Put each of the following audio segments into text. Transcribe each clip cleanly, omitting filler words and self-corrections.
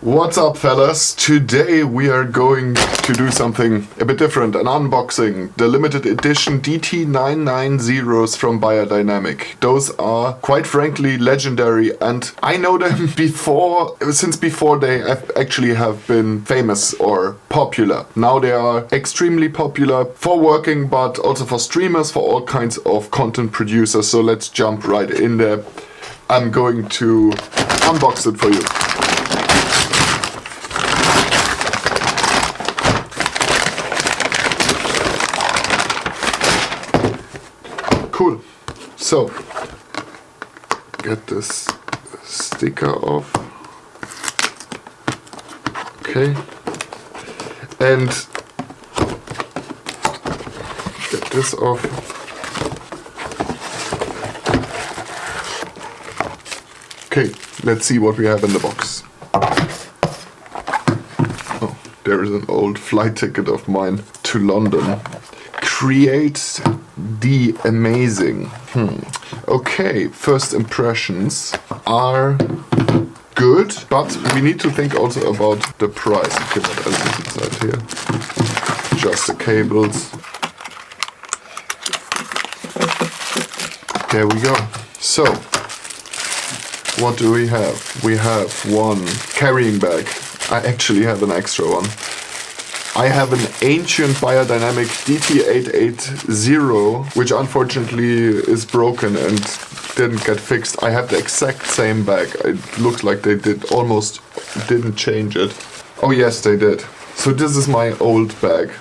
What's up, fellas? Today we are going to do something a bit different, an unboxing. The limited edition DT990s from Beyerdynamic. Those are, quite frankly, legendary, and I know them since before they actually have been famous or popular. Now they are extremely popular for working, but also for streamers, for all kinds of content producers. So let's jump right in there. I'm going to unbox it for you. Cool. So, get this sticker off. Okay. And get this off. Okay, let's see what we have in the box. Oh, there is an old flight ticket of mine to London. Create the amazing. Okay, first impressions are good, but we need to think also about the price. Okay, what else is inside here? Just the cables. There we go. So, what do we have? We have one carrying bag. I actually have an extra one. I have an ancient Beyerdynamic DT880, which unfortunately is broken and didn't get fixed. I have the exact same bag. It looks like they almost didn't change it. Oh yes, they did. So this is my old bag.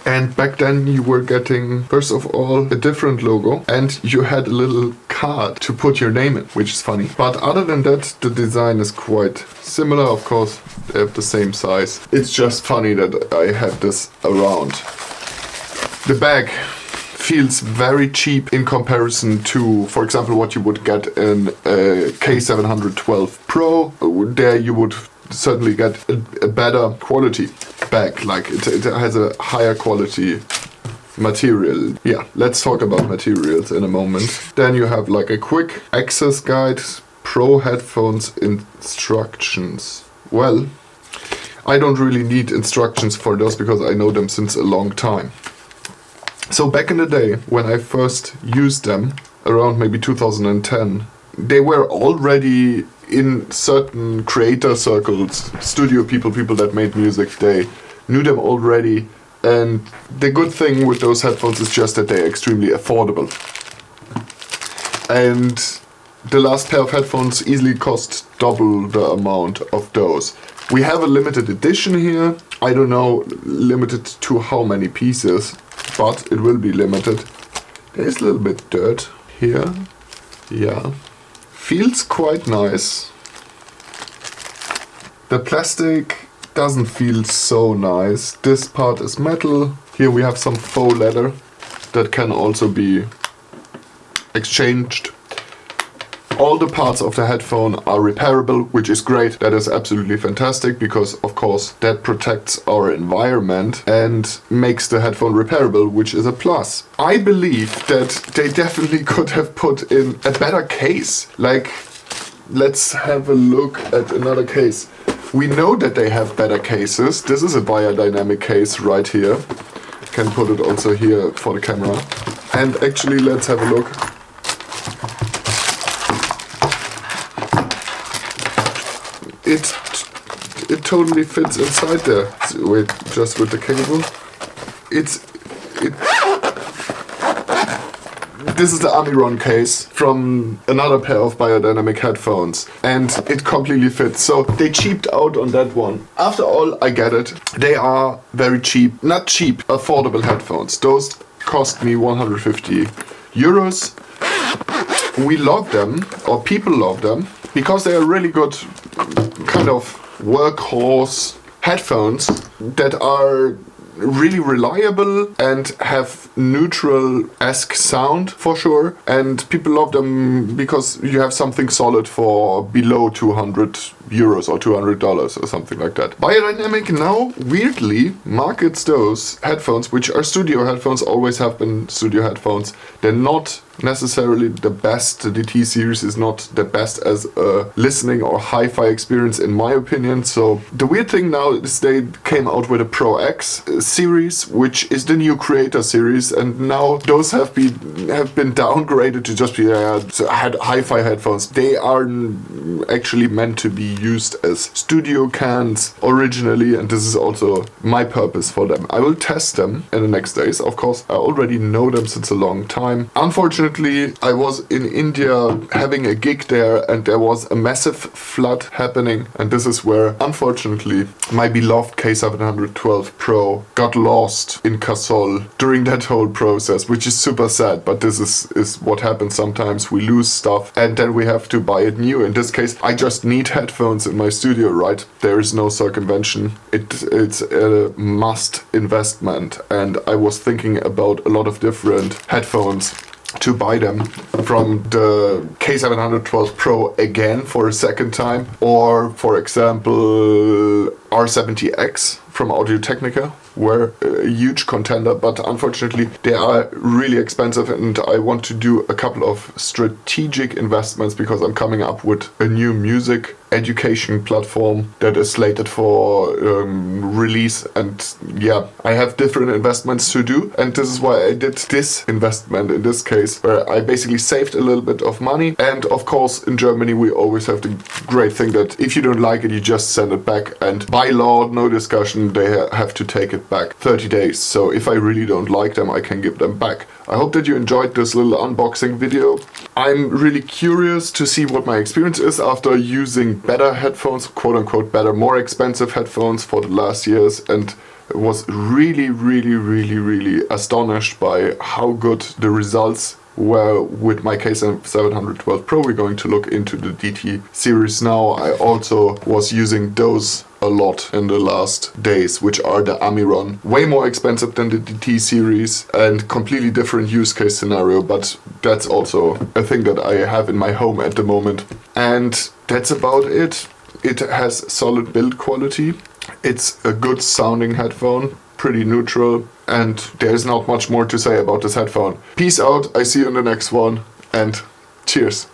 And back then you were getting, first of all, a different logo, and you had a little card to put your name in, which is funny. But other than that, the design is quite similar. Of course, they have the same size. It's just funny that I had this around. The bag feels very cheap in comparison to, for example, what you would get in a K712 Pro. There you would certainly get a better quality bag, like it has a higher quality material. Yeah, let's talk about materials in a moment. Then you have like a quick access guide, pro headphones instructions. Well, I don't really need instructions for those because I know them since a long time. So back in the day when I first used them, around maybe 2010, they were already in certain creator circles, studio people that made music, they knew them already. And the good thing with those headphones is just that they're extremely affordable. And the last pair of headphones easily cost double the amount of those. We have a limited edition here. I don't know limited to how many pieces, but it will be limited. There's a little bit dirt here. Yeah. Feels quite nice. The plastic doesn't feel so nice. This part is metal. Here we have some faux leather that can also be exchanged. All the parts of the headphone are repairable, which is great. That is absolutely fantastic because, of course, that protects our environment and makes the headphone repairable, which is a plus. I believe that they definitely could have put in a better case. Like, let's have a look at another case. We know that they have better cases. This is a Beyerdynamic case right here. I can put it also here for the camera. And actually, let's have a look. It totally fits inside there. Wait, just with the cable. This is the Amiron case from another pair of Beyerdynamic headphones, and it completely fits. So they cheaped out on that one. After all, I get it. They are very cheap, not cheap, affordable headphones. Those cost me 150 euros. We love them, or people love them, because they are really good kind of workhorse headphones that are really reliable and have neutral-esque sound for sure, and people love them because you have something solid for below 200 euros or $200 or something like that. Beyerdynamic now weirdly markets those headphones, which are studio headphones, always have been studio headphones. They're not necessarily the best. The DT series is not the best as a listening or hi-fi experience in my opinion. So the weird thing now is they came out with a Pro X series, which is the new Creator series, and now those have been downgraded to just be hi-fi headphones. They are actually meant to be used as studio cans originally, and this is also my purpose for them. I will test them in the next days. Of course, I already know them since a long time. Unfortunately, I was in India having a gig there, and there was a massive flood happening, and this is where, unfortunately, my beloved K712 Pro got lost in Kasol during that whole process, which is super sad, but this is what happens sometimes. We lose stuff, and then we have to buy it new. In this case, I just need headphones in my studio, right? There is no circumvention. It's a must investment, and I was thinking about a lot of different headphones to buy them, from the K712 Pro again for a second time, or for example R70X from Audio-Technica were a huge contender, but unfortunately they are really expensive, and I want to do a couple of strategic investments because I'm coming up with a new music education platform that is slated for release, and yeah, I have different investments to do, and this is why I did this investment in this case, where I basically saved a little bit of money. And of course, in Germany we always have the great thing that if you don't like it, you just send it back, and by law, no discussion, they have to take it back 30 days. So if I really don't like them, I can give them back. I hope that you enjoyed this little unboxing video. I'm really curious to see what my experience is after using better headphones, quote unquote better, more expensive headphones for the last years, and was really astonished by how good the results were with my K712 Pro. We're going to look into the DT series now. I also was using those a lot in the last days, which are the Amiron. Way more expensive than the DT series and completely different use case scenario, but that's also a thing that I have in my home at the moment. And that's about it. It has solid build quality. It's a good sounding headphone, pretty neutral, and there's not much more to say about this headphone. Peace out, I see you in the next one, and cheers.